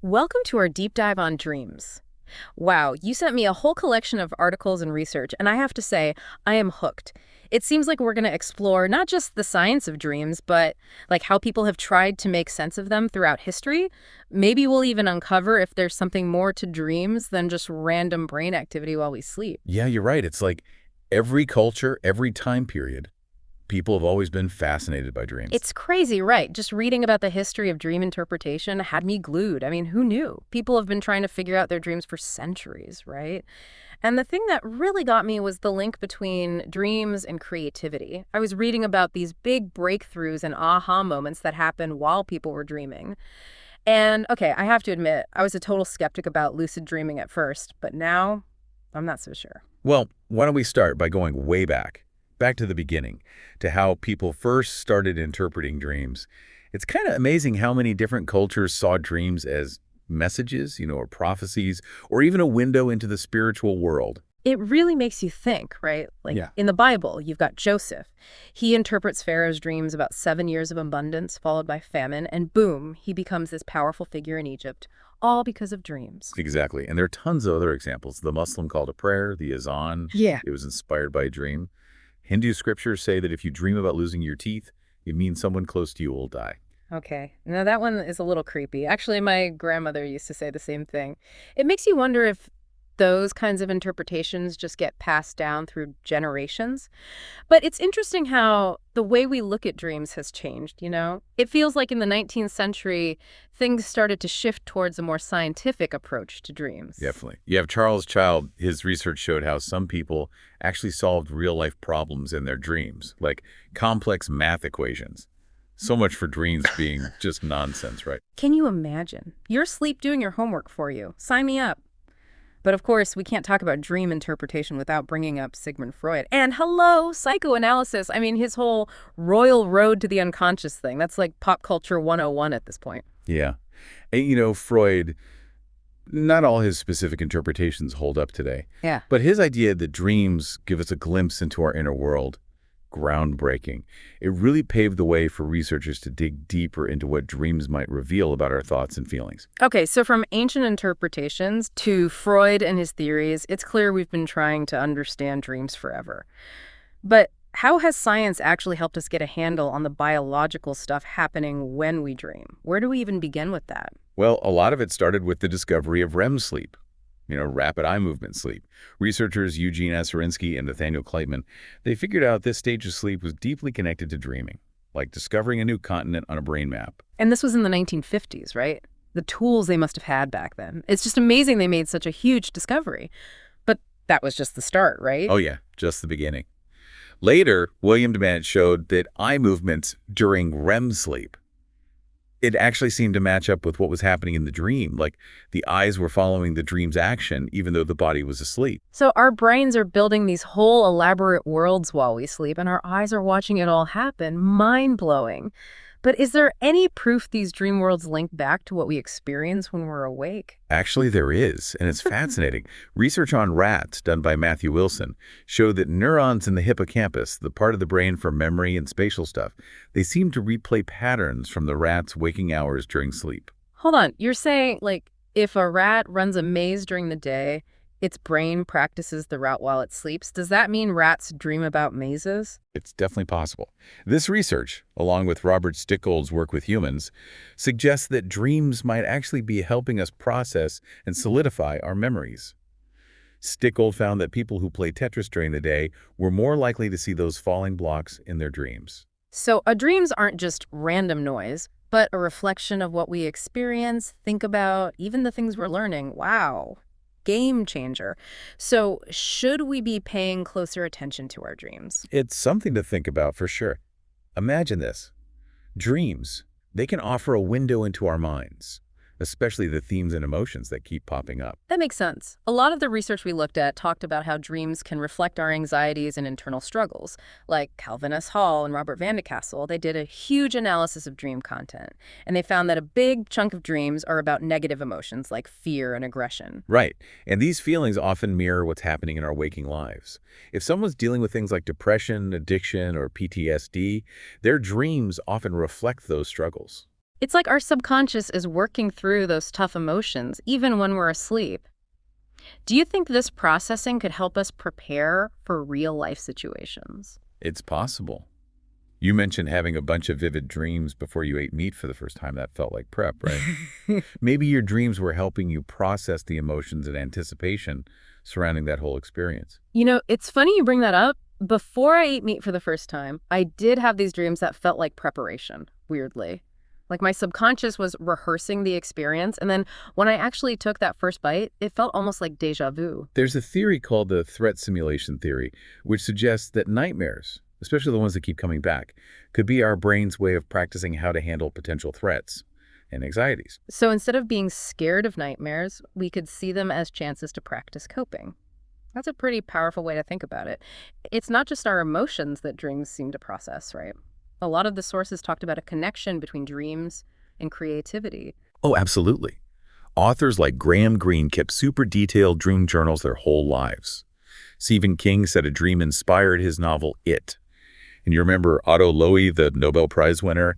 Welcome to our deep dive on dreams. Wow, you sent me a whole collection of articles and research, and I have to say, I am hooked. It seems like we're going to explore not just the science of dreams, but like how people have tried to make sense of them throughout history. Maybe we'll even uncover if there's something more to dreams than just random brain activity while we sleep. Yeah, you're right. It's like every culture, every time period, people have always been fascinated by dreams. It's crazy, right? Just reading about the history of dream interpretation had me glued. I mean, who knew? People have been trying to figure out their dreams for centuries, right? And the thing that really got me was the link between dreams and creativity. I was reading about these big breakthroughs and aha moments that happened while people were dreaming. And okay, I have to admit, I was a total skeptic about lucid dreaming at first, but now I'm not so sure. Well, why don't we start by going way back to the beginning, to how people first started interpreting dreams. It's kind of amazing how many different cultures saw dreams as messages, or prophecies, or even a window into the spiritual world. It really makes you think, right? Like Yeah. in the Bible, you've got Joseph. He interprets Pharaoh's dreams about 7 years of abundance followed by famine, and boom, he becomes this powerful figure in Egypt, all because of dreams. Exactly. And there are tons of other examples. The Muslim call to prayer, the azan, Yeah. it was inspired by a dream. Hindu scriptures say that if you dream about losing your teeth, it means someone close to you will die. Okay. Now that one is a little creepy. Actually, my grandmother used to say the same thing. It makes you wonder if those kinds of interpretations just get passed down through generations. But it's interesting how the way we look at dreams has changed. It feels like in the 19th century, things started to shift towards a more scientific approach to dreams. Definitely. You have Charles Child. His research showed how some people actually solved real-life problems in their dreams, like complex math equations. So much for dreams being just nonsense, right? Can you imagine? You're asleep doing your homework for you. Sign me up. But of course, we can't talk about dream interpretation without bringing up Sigmund Freud. And hello, psychoanalysis. I mean, his whole royal road to the unconscious thing. That's like pop culture 101 at this point. Yeah. And, Freud, not all his specific interpretations hold up today. Yeah. But his idea that dreams give us a glimpse into our inner world, groundbreaking. It really paved the way for researchers to dig deeper into what dreams might reveal about our thoughts and feelings. Okay, so from ancient interpretations to Freud and his theories, it's clear we've been trying to understand dreams forever. But how has science actually helped us get a handle on the biological stuff happening when we dream? Where do we even begin with that? Well, a lot of it started with the discovery of REM sleep, rapid eye movement sleep. Researchers Eugene Aserinsky and Nathaniel Kleitman, they figured out this stage of sleep was deeply connected to dreaming, like discovering a new continent on a brain map. And this was in the 1950s, right? The tools they must have had back then. It's just amazing they made such a huge discovery. But that was just the start, right? Oh yeah, just the beginning. Later, William DeMant showed that eye movements during REM sleep, it actually seemed to match up with what was happening in the dream. Like the eyes were following the dream's action, even though the body was asleep. So our brains are building these whole elaborate worlds while we sleep, and our eyes are watching it all happen. Mind-blowing. But is there any proof these dream worlds link back to what we experience when we're awake? Actually, there is, and it's fascinating. Research on rats done by Matthew Wilson showed that neurons in the hippocampus, the part of the brain for memory and spatial stuff, they seem to replay patterns from the rat's waking hours during sleep. Hold on, you're saying, like, if a rat runs a maze during the day, its brain practices the route while it sleeps? Does that mean rats dream about mazes? It's definitely possible. This research, along with Robert Stickold's work with humans, suggests that dreams might actually be helping us process and solidify our memories. Stickold found that people who play Tetris during the day were more likely to see those falling blocks in their dreams. So our dreams aren't just random noise, but a reflection of what we experience, think about, even the things we're learning. Wow. Game changer. So should we be paying closer attention to our dreams? It's something to think about for sure. Imagine this. Dreams, they can offer a window into our minds, especially the themes and emotions that keep popping up. That makes sense. A lot of the research we looked at talked about how dreams can reflect our anxieties and internal struggles. Like Calvin S. Hall and Robert Van de Castle, they did a huge analysis of dream content. And they found that a big chunk of dreams are about negative emotions like fear and aggression. Right, and these feelings often mirror what's happening in our waking lives. If someone's dealing with things like depression, addiction, or PTSD, their dreams often reflect those struggles. It's like our subconscious is working through those tough emotions, even when we're asleep. Do you think this processing could help us prepare for real life situations? It's possible. You mentioned having a bunch of vivid dreams before you ate meat for the first time. That felt like prep, right? Maybe your dreams were helping you process the emotions and anticipation surrounding that whole experience. It's funny you bring that up. Before I ate meat for the first time, I did have these dreams that felt like preparation, weirdly. Like my subconscious was rehearsing the experience, and then when I actually took that first bite, it felt almost like déjà vu. There's a theory called the threat simulation theory, which suggests that nightmares, especially the ones that keep coming back, could be our brain's way of practicing how to handle potential threats and anxieties. So instead of being scared of nightmares, we could see them as chances to practice coping. That's a pretty powerful way to think about it. It's not just our emotions that dreams seem to process, right? A lot of the sources talked about a connection between dreams and creativity. Oh, absolutely. Authors like Graham Greene kept super detailed dream journals their whole lives. Stephen King said a dream inspired his novel It. And you remember Otto Lowy, the Nobel Prize winner?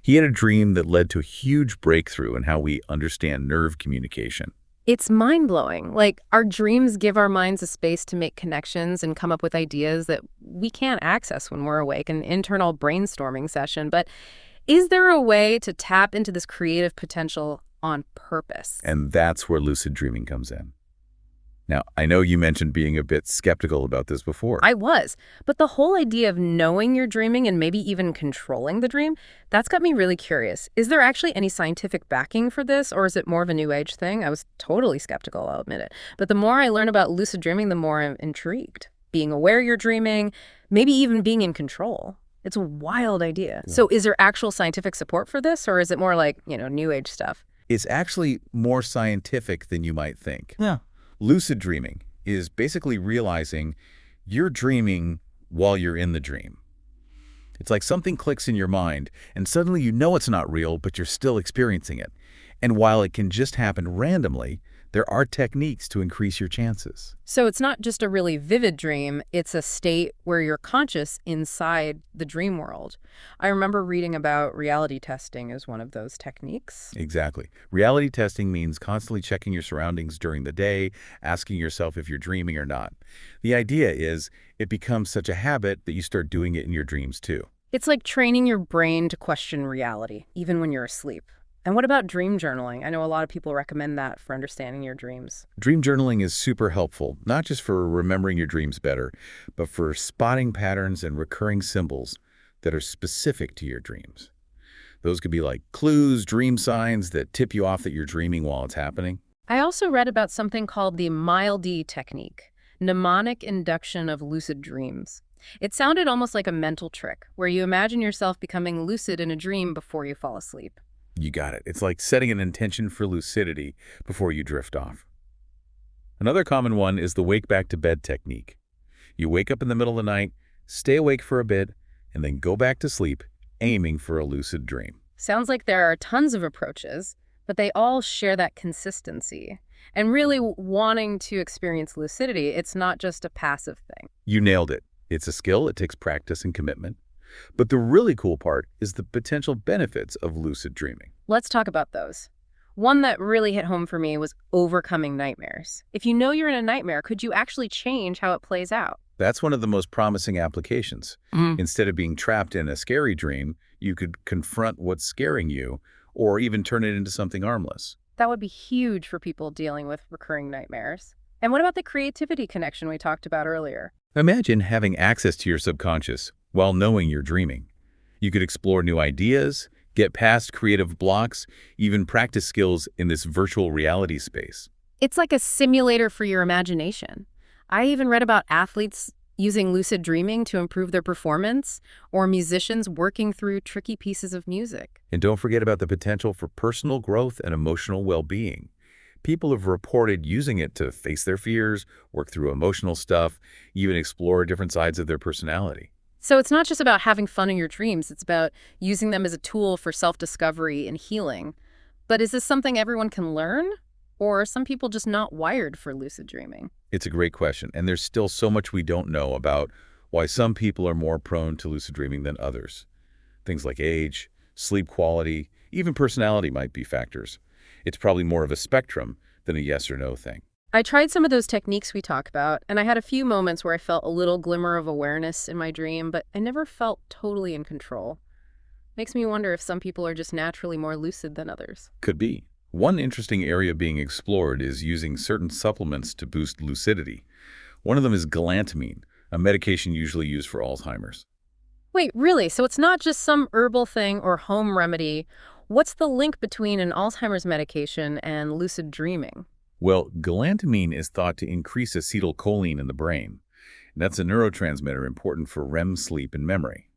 He had a dream that led to a huge breakthrough in how we understand nerve communication. It's mind-blowing. Like, our dreams give our minds a space to make connections and come up with ideas that we can't access when we're awake, an internal brainstorming session. But is there a way to tap into this creative potential on purpose? And that's where lucid dreaming comes in. Now, I know you mentioned being a bit skeptical about this before. I was, but the whole idea of knowing you're dreaming and maybe even controlling the dream, that's got me really curious. Is there actually any scientific backing for this, or is it more of a new age thing? I was totally skeptical, I'll admit it. But the more I learn about lucid dreaming, the more I'm intrigued. Being aware you're dreaming, maybe even being in control. It's a wild idea. Yeah. So is there actual scientific support for this, or is it more like, new age stuff? It's actually more scientific than you might think. Yeah. Lucid dreaming is basically realizing you're dreaming while you're in the dream. It's like something clicks in your mind, and suddenly you know it's not real, but you're still experiencing it. And while it can just happen randomly, there are techniques to increase your chances. So it's not just a really vivid dream, it's a state where you're conscious inside the dream world. I remember reading about reality testing as one of those techniques. Exactly. Reality testing means constantly checking your surroundings during the day, asking yourself if you're dreaming or not. The idea is it becomes such a habit that you start doing it in your dreams too. It's like training your brain to question reality, even when you're asleep. And what about dream journaling? I know a lot of people recommend that for understanding your dreams. Dream journaling is super helpful, not just for remembering your dreams better, but for spotting patterns and recurring symbols that are specific to your dreams. Those could be like clues, dream signs that tip you off that you're dreaming while it's happening. I also read about something called the MILD technique, mnemonic induction of lucid dreams. It sounded almost like a mental trick, where you imagine yourself becoming lucid in a dream before you fall asleep. You got it. It's like setting an intention for lucidity before you drift off. Another common one is the wake back to bed technique. You wake up in the middle of the night, stay awake for a bit, and then go back to sleep, aiming for a lucid dream. Sounds like there are tons of approaches, but they all share that consistency. And really wanting to experience lucidity, it's not just a passive thing. You nailed it. It's a skill. It takes practice and commitment. But the really cool part is the potential benefits of lucid dreaming. Let's talk about those. One that really hit home for me was overcoming nightmares. If you know you're in a nightmare, could you actually change how it plays out? That's one of the most promising applications. Instead of being trapped in a scary dream, you could confront what's scaring you or even turn it into something harmless. That would be huge for people dealing with recurring nightmares. And what about the creativity connection we talked about earlier? Imagine having access to your subconscious while knowing you're dreaming. You could explore new ideas, get past creative blocks, even practice skills in this virtual reality space. It's like a simulator for your imagination. I even read about athletes using lucid dreaming to improve their performance, or musicians working through tricky pieces of music. And don't forget about the potential for personal growth and emotional well-being. People have reported using it to face their fears, work through emotional stuff, even explore different sides of their personality. So it's not just about having fun in your dreams, it's about using them as a tool for self-discovery and healing. But is this something everyone can learn? Or are some people just not wired for lucid dreaming? It's a great question, and there's still so much we don't know about why some people are more prone to lucid dreaming than others. Things like age, sleep quality, Even personality might be factors. It's probably more of a spectrum than a yes or no thing. I tried some of those techniques we talk about, and I had a few moments where I felt a little glimmer of awareness in my dream, but I never felt totally in control. Makes me wonder if some people are just naturally more lucid than others. Could be. One interesting area being explored is using certain supplements to boost lucidity. One of them is galantamine, a medication usually used for Alzheimer's. Wait, really? So it's not just some herbal thing or home remedy. What's the link between an Alzheimer's medication and lucid dreaming? Well, galantamine is thought to increase acetylcholine in the brain. That's a neurotransmitter important for REM sleep and memory.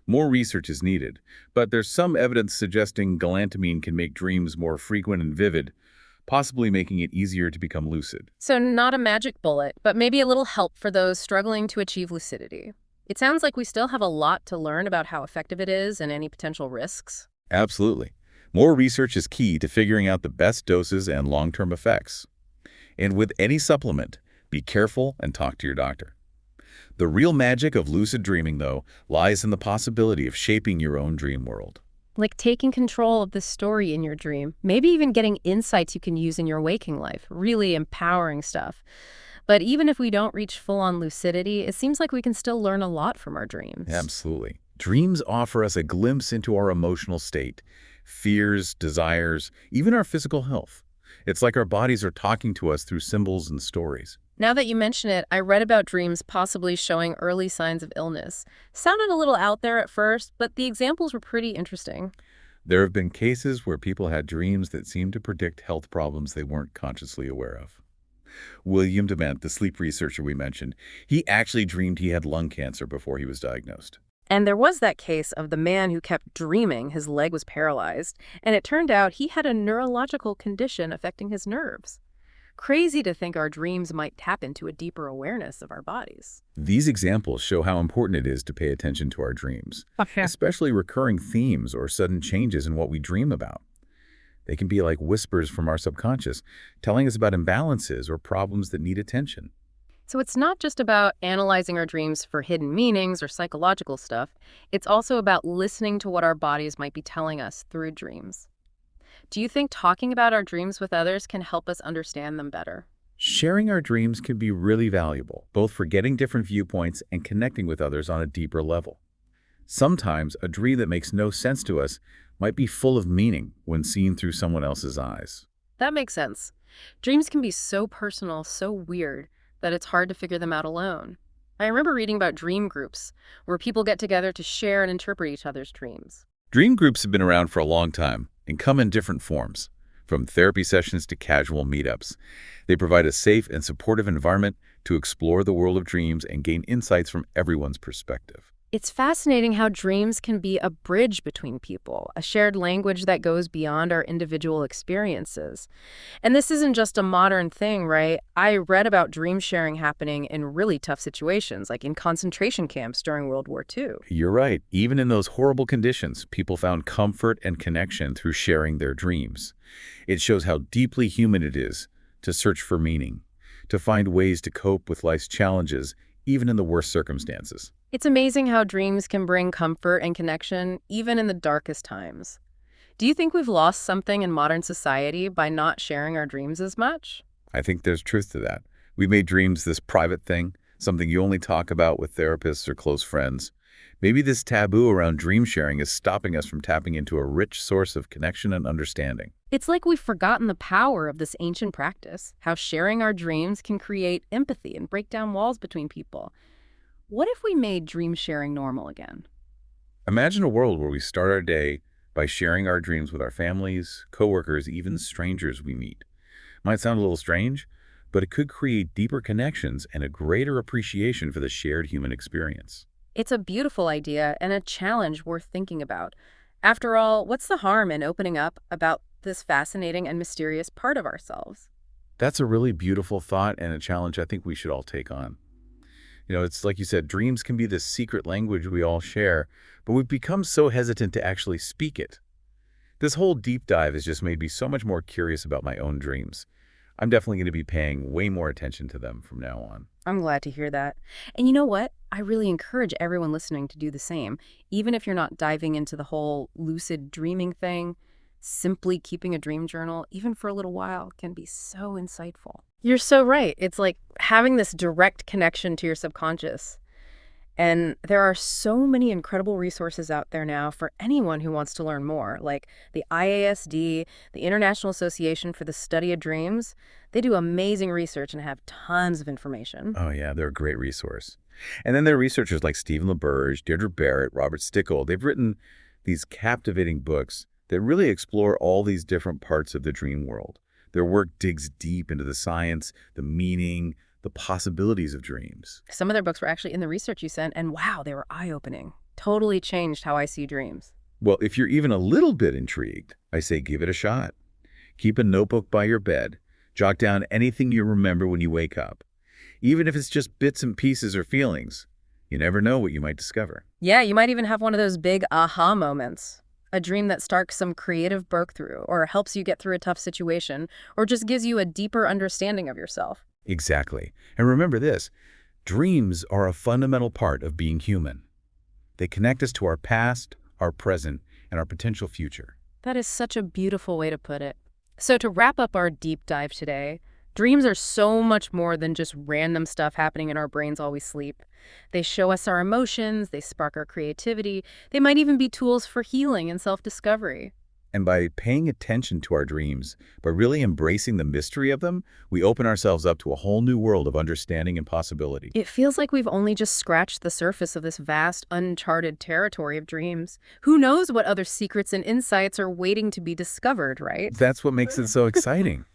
More research is needed, but there's some evidence suggesting galantamine can make dreams more frequent and vivid, possibly making it easier to become lucid. So not a magic bullet, but maybe a little help for those struggling to achieve lucidity. It sounds like we still have a lot to learn about how effective it is and any potential risks. Absolutely. More research is key to figuring out the best doses and long-term effects. And with any supplement, be careful and talk to your doctor. The real magic of lucid dreaming, though, lies in the possibility of shaping your own dream world. Like taking control of the story in your dream, maybe even getting insights you can use in your waking life, really empowering stuff. But even if we don't reach full-on lucidity, it seems like we can still learn a lot from our dreams. Absolutely. Dreams offer us a glimpse into our emotional state, fears, desires, even our physical health. It's like our bodies are talking to us through symbols and stories. Now that you mention it, I read about dreams possibly showing early signs of illness. Sounded a little out there at first, but the examples were pretty interesting. There have been cases where people had dreams that seemed to predict health problems they weren't consciously aware of. William Dement, the sleep researcher we mentioned, he actually dreamed he had lung cancer before he was diagnosed. And there was that case of the man who kept dreaming his leg was paralyzed, and it turned out he had a neurological condition affecting his nerves. Crazy to think our dreams might tap into a deeper awareness of our bodies. These examples show how important it is to pay attention to our dreams, Okay. especially recurring themes or sudden changes in what we dream about. They can be like whispers from our subconscious, telling us about imbalances or problems that need attention. So it's not just about analyzing our dreams for hidden meanings or psychological stuff. It's also about listening to what our bodies might be telling us through dreams. Do you think talking about our dreams with others can help us understand them better? Sharing our dreams can be really valuable, both for getting different viewpoints and connecting with others on a deeper level. Sometimes a dream that makes no sense to us might be full of meaning when seen through someone else's eyes. That makes sense. Dreams can be so personal, so weird, that it's hard to figure them out alone. I remember reading about dream groups, where people get together to share and interpret each other's dreams. Dream groups have been around for a long time and come in different forms, from therapy sessions to casual meetups. They provide a safe and supportive environment to explore the world of dreams and gain insights from everyone's perspective. It's fascinating how dreams can be a bridge between people, a shared language that goes beyond our individual experiences. And this isn't just a modern thing, right? I read about dream sharing happening in really tough situations, like in concentration camps during World War II. You're right. Even in those horrible conditions, people found comfort and connection through sharing their dreams. It shows how deeply human it is to search for meaning, to find ways to cope with life's challenges, even in the worst circumstances. It's amazing how dreams can bring comfort and connection, even in the darkest times. Do you think we've lost something in modern society by not sharing our dreams as much? I think there's truth to that. We made dreams this private thing, something you only talk about with therapists or close friends. Maybe this taboo around dream sharing is stopping us from tapping into a rich source of connection and understanding. It's like we've forgotten the power of this ancient practice, how sharing our dreams can create empathy and break down walls between people. What if we made dream sharing normal again? Imagine a world where we start our day by sharing our dreams with our families, coworkers, even strangers we meet. Might sound a little strange, but it could create deeper connections and a greater appreciation for the shared human experience. It's a beautiful idea and a challenge worth thinking about. After all, what's the harm in opening up about this fascinating and mysterious part of ourselves? That's a really beautiful thought and a challenge I think we should all take on. It's like you said, dreams can be this secret language we all share, but we've become so hesitant to actually speak it. This whole deep dive has just made me so much more curious about my own dreams. I'm definitely going to be paying way more attention to them from now on. I'm glad to hear that. And you know what? I really encourage everyone listening to do the same. Even if you're not diving into the whole lucid dreaming thing, simply keeping a dream journal, even for a little while, can be so insightful. You're so right. It's like having this direct connection to your subconscious. And there are so many incredible resources out there now for anyone who wants to learn more, like the IASD, the International Association for the Study of Dreams. They do amazing research and have tons of information. Oh, yeah, they're a great resource. And then there are researchers like Stephen LaBerge, Deirdre Barrett, Robert Stickle. They've written these captivating books that really explore all these different parts of the dream world. Their work digs deep into the science, the meaning, the possibilities of dreams. Some of their books were actually in the research you sent, and wow, they were eye-opening. Totally changed how I see dreams. Well, if you're even a little bit intrigued, I say give it a shot. Keep a notebook by your bed. Jot down anything you remember when you wake up, even if it's just bits and pieces or feelings. You never know what you might discover. Yeah, you might even have one of those big aha moments. A dream that sparks some creative breakthrough, or helps you get through a tough situation, or just gives you a deeper understanding of yourself. Exactly. And remember this, dreams are a fundamental part of being human. They connect us to our past, our present, and our potential future. That is such a beautiful way to put it. So to wrap up our deep dive today, dreams are so much more than just random stuff happening in our brains while we sleep. They show us our emotions, they spark our creativity, they might even be tools for healing and self-discovery. And by paying attention to our dreams, by really embracing the mystery of them, we open ourselves up to a whole new world of understanding and possibility. It feels like we've only just scratched the surface of this vast, uncharted territory of dreams. Who knows what other secrets and insights are waiting to be discovered, right? That's what makes it so exciting.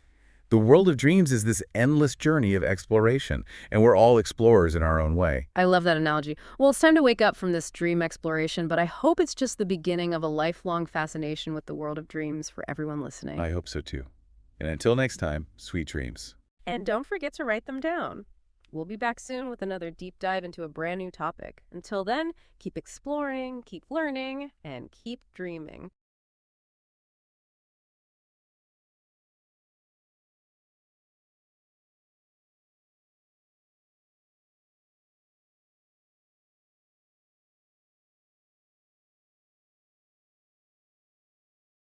The world of dreams is this endless journey of exploration, and we're all explorers in our own way. I love that analogy. Well, it's time to wake up from this dream exploration, but I hope it's just the beginning of a lifelong fascination with the world of dreams for everyone listening. I hope so too. And until next time, sweet dreams. And don't forget to write them down. We'll be back soon with another deep dive into a brand new topic. Until then, keep exploring, keep learning, and keep dreaming.